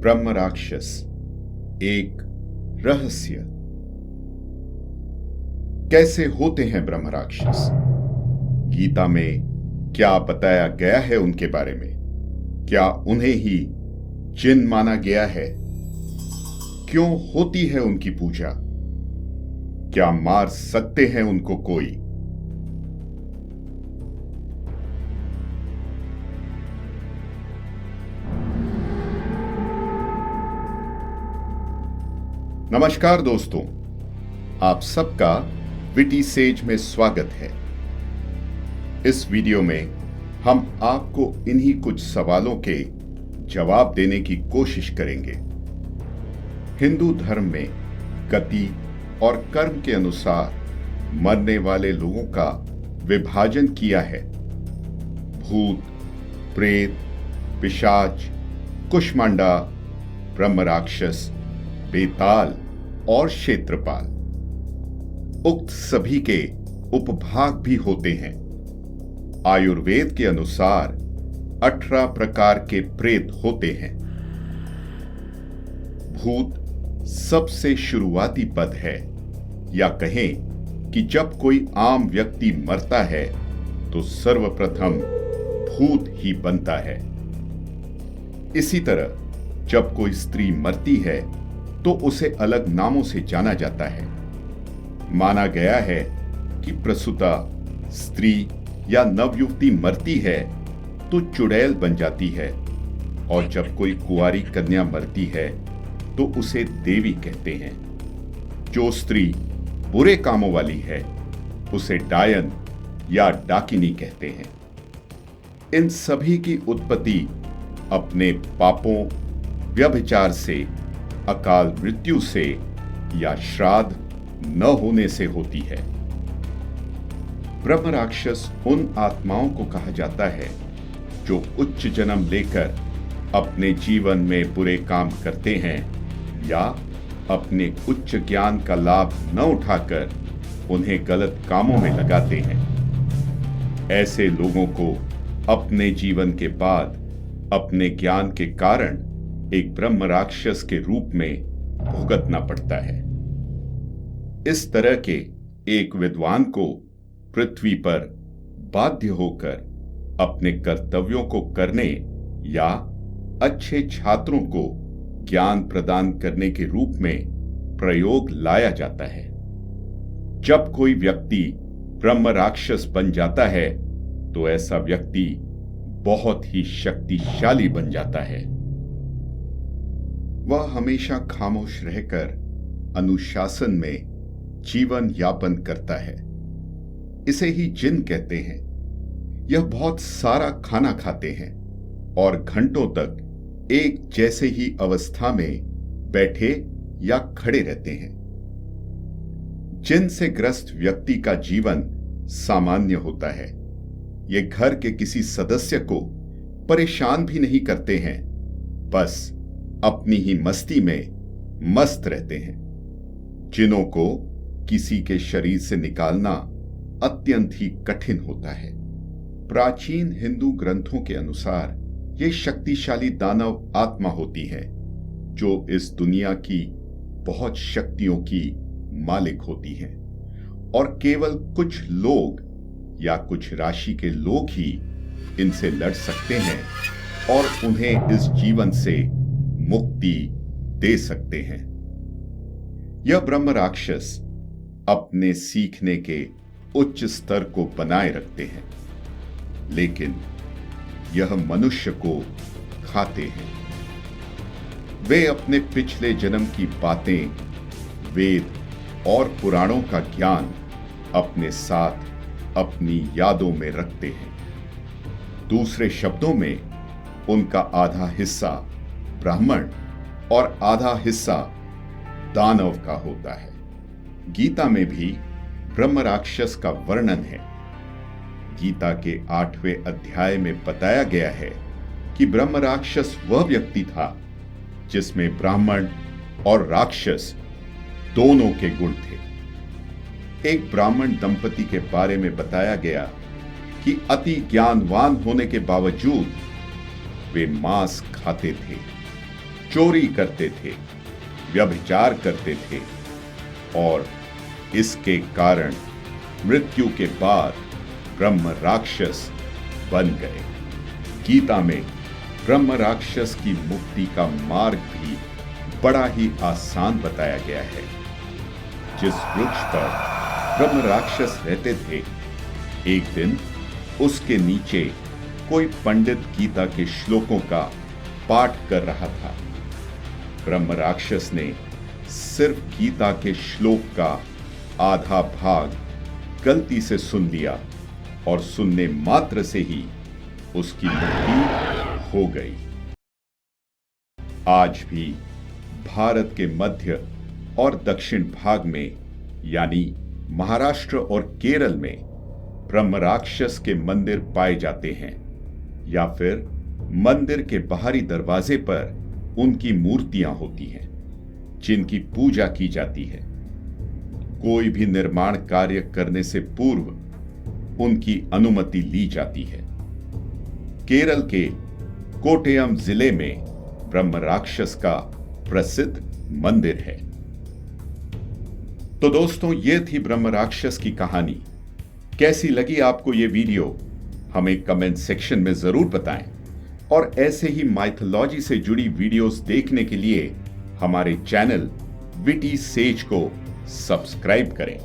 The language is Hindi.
ब्रह्म राक्षस एक रहस्य। कैसे होते हैं ब्रह्म राक्षस? गीता में क्या बताया गया है उनके बारे में? क्या उन्हें ही जिन माना गया है? क्यों होती है उनकी पूजा? क्या मार सकते हैं उनको कोई? नमस्कार दोस्तों, आप सबका विटी सेज में स्वागत है। इस वीडियो में हम आपको इन्हीं कुछ सवालों के जवाब देने की कोशिश करेंगे। हिंदू धर्म में गति और कर्म के अनुसार मरने वाले लोगों का विभाजन किया है। भूत, प्रेत, पिशाच, कुष्मांडा, ब्रह्म राक्षस, बेताल और क्षेत्रपाल, उक्त सभी के उपभाग भी होते हैं। आयुर्वेद के अनुसार 18 प्रकार के प्रेत होते हैं। भूत सबसे शुरुआती पद है, या कहें कि जब कोई आम व्यक्ति मरता है तो सर्वप्रथम भूत ही बनता है। इसी तरह जब कोई स्त्री मरती है तो उसे अलग नामों से जाना जाता है। माना गया है कि प्रसूता स्त्री या नवयुवती मरती है तो चुड़ैल बन जाती है, और जब कोई कुंवारी कन्या मरती है तो उसे देवी कहते हैं। जो स्त्री बुरे कामों वाली है उसे डायन या डाकिनी कहते हैं। इन सभी की उत्पत्ति अपने पापों, व्यभिचार से, अकाल मृत्यु से या श्राद्ध न होने से होती है। ब्रह्म राक्षस उन आत्माओं को कहा जाता है जो उच्च जन्म लेकर अपने जीवन में बुरे काम करते हैं या अपने उच्च ज्ञान का लाभ न उठाकर उन्हें गलत कामों में लगाते हैं। ऐसे लोगों को अपने जीवन के बाद अपने ज्ञान के कारण एक ब्रह्म राक्षस के रूप में भुगतना पड़ता है। इस तरह के एक विद्वान को पृथ्वी पर बाध्य होकर अपने कर्तव्यों को करने या अच्छे छात्रों को ज्ञान प्रदान करने के रूप में प्रयोग लाया जाता है। जब कोई व्यक्ति ब्रह्म राक्षस बन जाता है तो ऐसा व्यक्ति बहुत ही शक्तिशाली बन जाता है। वह हमेशा खामोश रहकर अनुशासन में जीवन यापन करता है। इसे ही जिन कहते हैं। यह बहुत सारा खाना खाते हैं और घंटों तक एक जैसे ही अवस्था में बैठे या खड़े रहते हैं। जिन से ग्रस्त व्यक्ति का जीवन सामान्य होता है। ये घर के किसी सदस्य को परेशान भी नहीं करते हैं, बस अपनी ही मस्ती में मस्त रहते हैं। जिनों को किसी के शरीर से निकालना अत्यंत ही कठिन होता है। प्राचीन हिंदू ग्रंथों के अनुसार ये शक्तिशाली दानव आत्मा होती है जो इस दुनिया की बहुत शक्तियों की मालिक होती है, और केवल कुछ लोग या कुछ राशि के लोग ही इनसे लड़ सकते हैं और उन्हें इस जीवन से मुक्ति दे सकते हैं। यह ब्रह्म राक्षस अपने सीखने के उच्च स्तर को बनाए रखते हैं, लेकिन यह मनुष्य को खाते हैं। वे अपने पिछले जन्म की बातें, वेद और पुराणों का ज्ञान अपने साथ अपनी यादों में रखते हैं। दूसरे शब्दों में उनका आधा हिस्सा ब्राह्मण और आधा हिस्सा दानव का होता है। गीता में भी ब्रह्म राक्षस का वर्णन है। गीता के 8वें अध्याय में बताया गया है कि ब्रह्म राक्षस वह व्यक्ति था जिसमें ब्राह्मण और राक्षस दोनों के गुण थे। एक ब्राह्मण दंपति के बारे में बताया गया कि अति ज्ञानवान होने के बावजूद वे मांस खाते थे। चोरी करते थे, व्यभिचार करते थे और इसके कारण मृत्यु के बाद ब्रह्म राक्षस बन गए। गीता में ब्रह्म राक्षस की मुक्ति का मार्ग भी बड़ा ही आसान बताया गया है। जिस वृक्ष पर ब्रह्म राक्षस रहते थे, एक दिन उसके नीचे कोई पंडित गीता के श्लोकों का पाठ कर रहा था। ब्रह्म राक्षस ने सिर्फ गीता के श्लोक का आधा भाग गलती से सुन लिया और सुनने मात्र से ही उसकी मृत्यु हो गई। आज भी भारत के मध्य और दक्षिण भाग में यानी महाराष्ट्र और केरल में ब्रह्म राक्षस के मंदिर पाए जाते हैं या फिर मंदिर के बाहरी दरवाजे पर उनकी मूर्तियां होती हैं जिनकी पूजा की जाती है। कोई भी निर्माण कार्य करने से पूर्व उनकी अनुमति ली जाती है। केरल के कोट्टयम जिले में ब्रह्म राक्षस का प्रसिद्ध मंदिर है। तो दोस्तों, यह थी ब्रह्म राक्षस की कहानी। कैसी लगी आपको यह वीडियो हमें कमेंट सेक्शन में जरूर बताएं और ऐसे ही माइथोलॉजी से जुड़ी वीडियोस देखने के लिए हमारे चैनल विटी सेज को सब्सक्राइब करें।